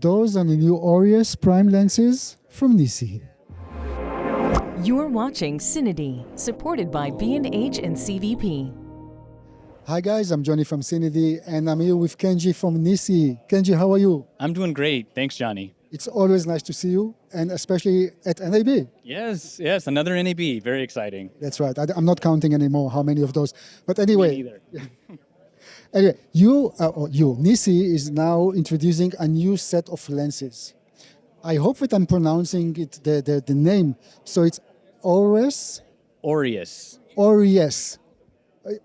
Those are the new AUREUS prime lenses from NiSi. You're watching CineD, supported by B&H and CVP. Hi guys, I'm Johnny from CineD and I'm here with Kenji from NiSi. Kenji, how are you? I'm doing great. Thanks, Johnny. It's always nice to see you, and especially at NAB. Yes, Nother NAB. Very exciting. That's right. I'm not counting anymore how many of those. But anyway, Me neither. anyway, NiSi is now introducing a new set of lenses. I hope that I'm pronouncing it the name. So it's AUREUS. AUREUS. AUREUS.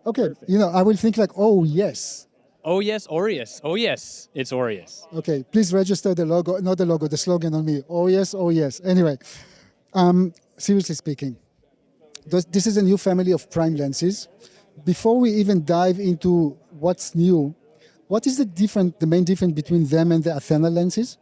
Okay, Perfect. I will think like, oh yes. Oh yes, AUREUS. Oh yes, it's AUREUS. Okay, please register the logo, not the logo, the slogan on me. Oh yes, oh yes. Anyway, seriously speaking, this is a new family of prime lenses. Before we even dive into what's new, what is the main difference between them and the Athena lenses?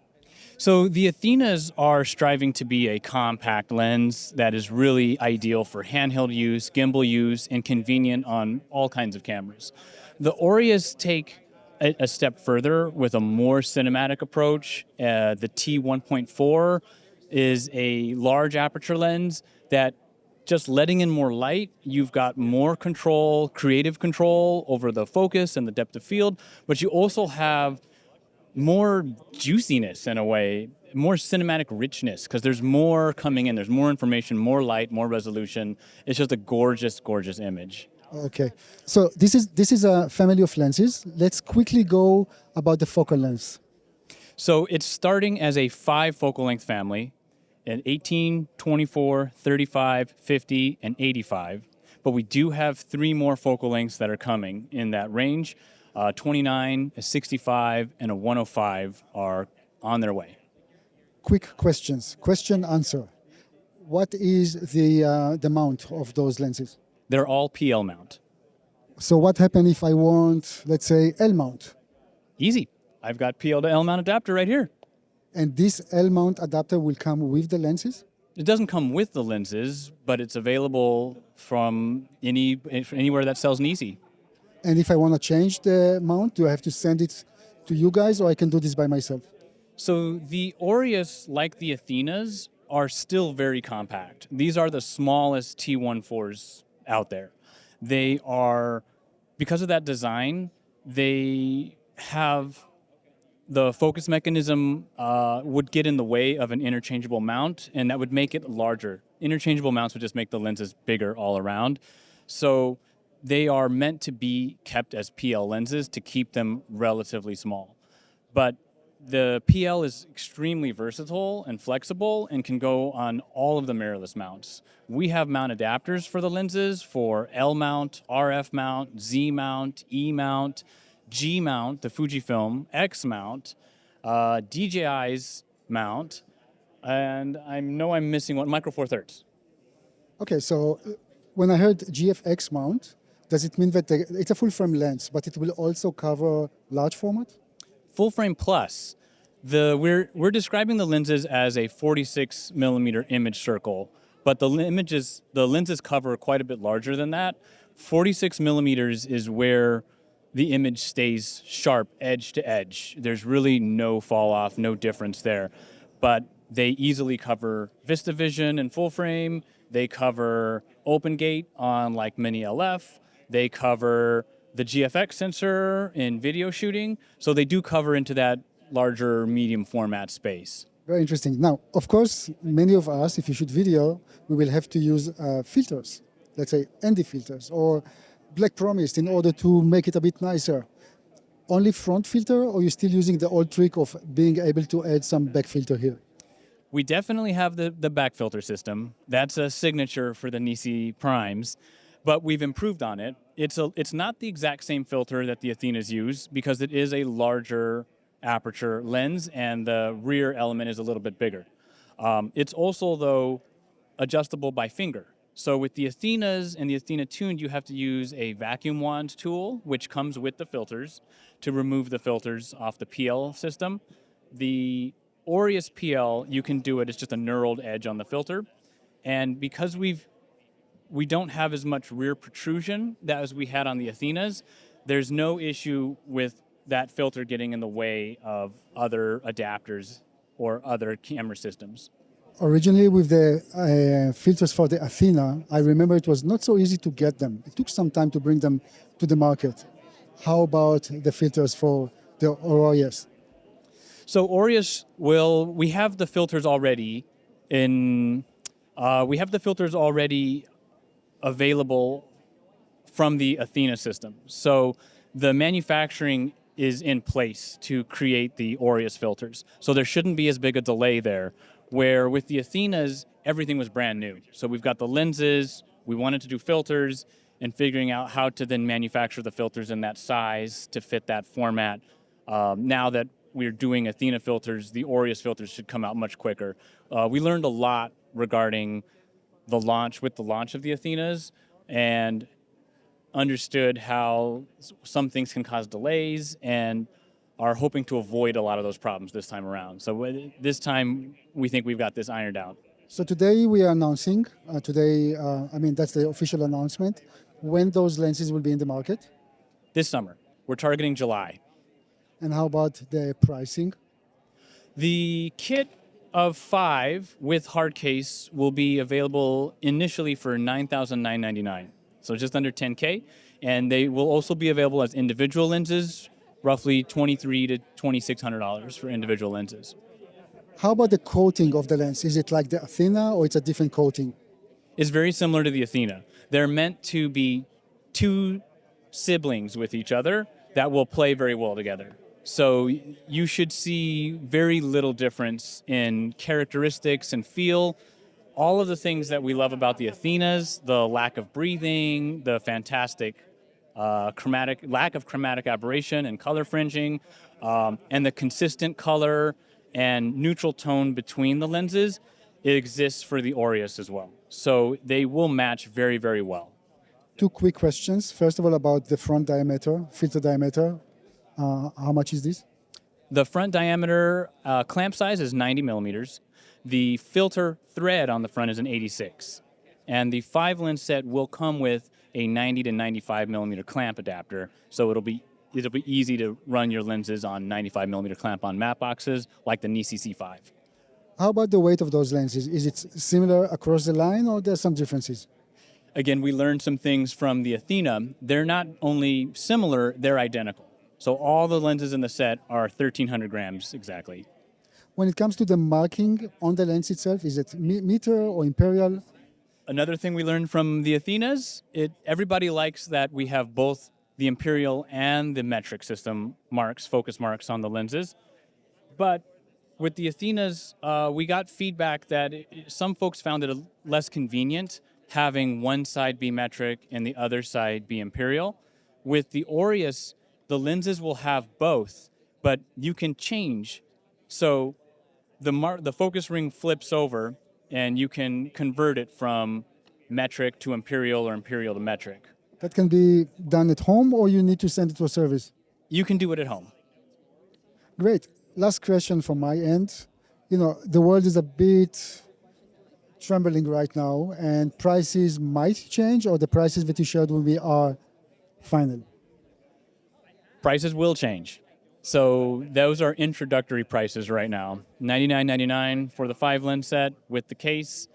So the Athenas are striving to be a compact lens that is really ideal for handheld use, gimbal use, and convenient on all kinds of cameras. The AUREUS take a step further with a more cinematic approach. The T1.4 is a large aperture lens that just letting in more light, you've got more control, creative control over the focus and the depth of field, but you also have more juiciness in a way, more cinematic richness, because there's more coming in, there's more information, more light, more resolution. It's just a gorgeous, gorgeous image. Okay, so this is a family of lenses. Let's quickly go about the focal length. So it's starting as a 5 focal length family, at 18, 24, 35, 50, and 85. But we do have 3 more focal lengths that are coming in that range. 29, a 65, and a 105 are on their way. Quick questions. Question answer. What is the mount of those lenses? They're all PL mount. So what happens if I want, let's say, L mount? Easy. I've got PL to L mount adapter right here. And this L mount adapter will come with the lenses? It doesn't come with the lenses, but it's available from anywhere that sells NiSi. And if I want to change the mount, do I have to send it to you guys, or I can do this by myself? So the AUREUS, like the Athenas, are still very compact. These are the smallest T1.4s out there. They are, because of that design, they have the focus mechanism would get in the way of an interchangeable mount, and that would make it larger. Interchangeable mounts would just make the lenses bigger all around. So they are meant to be kept as PL lenses to keep them relatively small. But the PL is extremely versatile and flexible and can go on all of the mirrorless mounts. We have mount adapters for the lenses for L mount, RF mount, Z mount, E mount, G mount, the Fujifilm, X mount, DJI's mount, and I know I'm missing one, Micro Four Thirds. Okay, so when I heard GFX mount, does it mean that it's a full frame lens, but it will also cover large format? Full frame plus. We're describing the lenses as a 46 millimeter image circle, but the lenses cover quite a bit larger than that. 46 millimeters is where the image stays sharp, edge to edge. There's really no fall off, no difference there. But they easily cover VistaVision in full frame. They cover open gate on like Mini LF. They cover the GFX sensor in video shooting. So they do cover into that larger medium format space. Very interesting. Now, of course, many of us, if you shoot video, we will have to use filters, let's say ND filters or Black Promised in order to make it a bit nicer. Only front filter, or you're still using the old trick of being able to add some back filter here? We definitely have the back filter system. That's a signature for the NiSi primes, but we've improved on it. It's not the exact same filter that the Athenas use because it is a larger aperture lens and the rear element is a little bit bigger. It's also, though, adjustable by finger. So with the Athenas and the Athena Tuned, you have to use a vacuum wand tool, which comes with the filters, to remove the filters off the PL system. The AUREUS PL, you can do it, it's just a knurled edge on the filter. And because we don't have as much rear protrusion as we had on the Athenas, there's no issue with that filter getting in the way of other adapters or other camera systems. Originally, with the filters for the Athena, I remember it was not so easy to get them. It took some time to bring them to the market. How about the filters for the AUREUS? So Aureus we have the filters already we have the filters already available from the Athena system. So the manufacturing is in place to create the Aureus filters. So there shouldn't be as big a delay there, where with the Athenas, everything was brand new. So we've got the lenses, we wanted to do filters, and figuring out how to then manufacture the filters in that size to fit that format. Now that we're doing Athena filters, the Aureus filters should come out much quicker. We learned a lot regarding the launch of the Athenas, and understood how some things can cause delays, and are hoping to avoid a lot of those problems this time around. So this time, we think we've got this ironed out. So today we are announcing, that's the official announcement, when those lenses will be in the market. This summer, we're targeting July. And how about the pricing? The kit of 5 with hard case will be available initially for $9,999, so just under $10K, and they will also be available as individual lenses, roughly $2,300 to $2,600 for individual lenses. How about the coating of the lens? Is it like the Athena or it's a different coating? It's very similar to the Athena. They're meant to be two siblings with each other that will play very well together. So you should see very little difference in characteristics and feel. All of the things that we love about the Athenas, the lack of breathing, the fantastic lack of chromatic aberration and color fringing, and the consistent color and neutral tone between the lenses, it exists for the Aureus as well. So they will match very, very well. Two quick questions. First of all, about the front diameter, filter diameter. How much is this? The front diameter clamp size is 90 millimeters. The filter thread on the front is an 86. And the 5 lens set will come with a 90 to 95 millimeter clamp adapter. So it'll be easy to run your lenses on 95 millimeter clamp on matte boxes like the NiSi C5. How about the weight of those lenses? Is it similar across the line or there's some differences? Again, we learned some things from the Athena. They're not only similar, they're identical. So all the lenses in the set are 1,300 grams exactly. When it comes to the marking on the lens itself, is it meter or imperial? Another thing we learned from the Athenas, everybody likes that we have both the imperial and the metric system marks, focus marks on the lenses. But with the Athenas, we got feedback that some folks found it less convenient having one side be metric and the other side be imperial. With the Aureus, the lenses will have both, but you can change. So the focus ring flips over, and you can convert it from metric to imperial or imperial to metric. That can be done at home, or you need to send it to a service? You can do it at home. Great. Last question from my end. The world is a bit trembling right now, and prices might change, or the prices that you shared with me are final? Prices will change. So those are introductory prices right now. $99.99 for the 5 lens set with the case,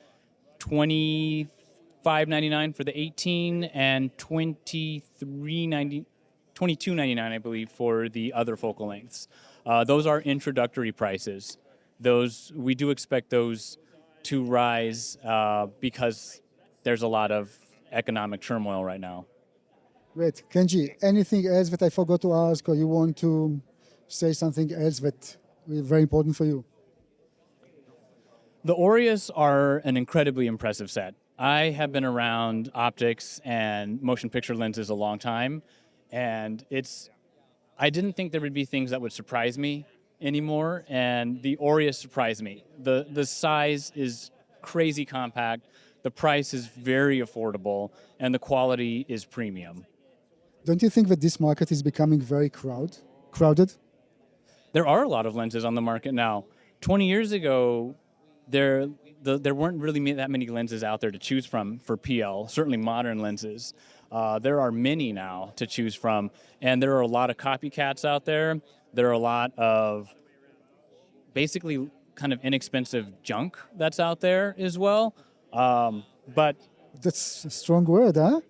$25.99 for the 18, and $22.99, I believe, for the other focal lengths. Those are introductory prices. We do expect those to rise because there's a lot of economic turmoil right now. Great. Kenji, anything else that I forgot to ask, or you want to say something else that is very important for you? The Aureus are an incredibly impressive set. I have been around optics and motion picture lenses a long time, and I didn't think there would be things that would surprise me anymore, and the Aureus surprised me. The size is crazy compact, the price is very affordable, and the quality is premium. Don't you think that this market is becoming very crowded? There are a lot of lenses on the market now. 20 years ago, there weren't really that many lenses out there to choose from for PL, certainly modern lenses. There are many now to choose from, and there are a lot of copycats out there. There are a lot of basically kind of inexpensive junk that's out there as well. But That's a strong word, huh?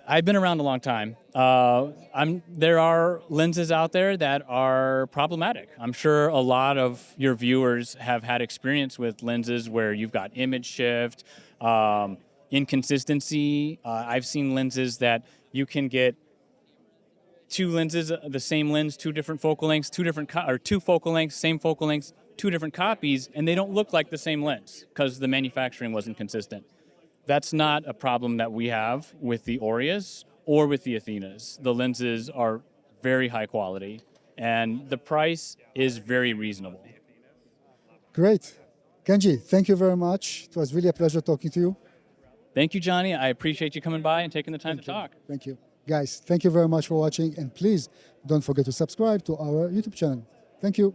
I've been around a long time. There are lenses out there that are problematic. I'm sure a lot of your viewers have had experience with lenses where you've got image shift, inconsistency. I've seen lenses that you can get two lenses, the same lens, two different focal lengths, or two focal lengths, same focal lengths, two different copies, and they don't look like the same lens because the manufacturing wasn't consistent. That's not a problem that we have with the Aureus or with the Athenas. The lenses are very high quality, and the price is very reasonable. Great. Kenji, thank you very much. It was really a pleasure talking to you. Thank you, Johnny. I appreciate you coming by and taking the time to talk. Thank you. Guys, thank you very much for watching, and please don't forget to subscribe to our YouTube channel. Thank you.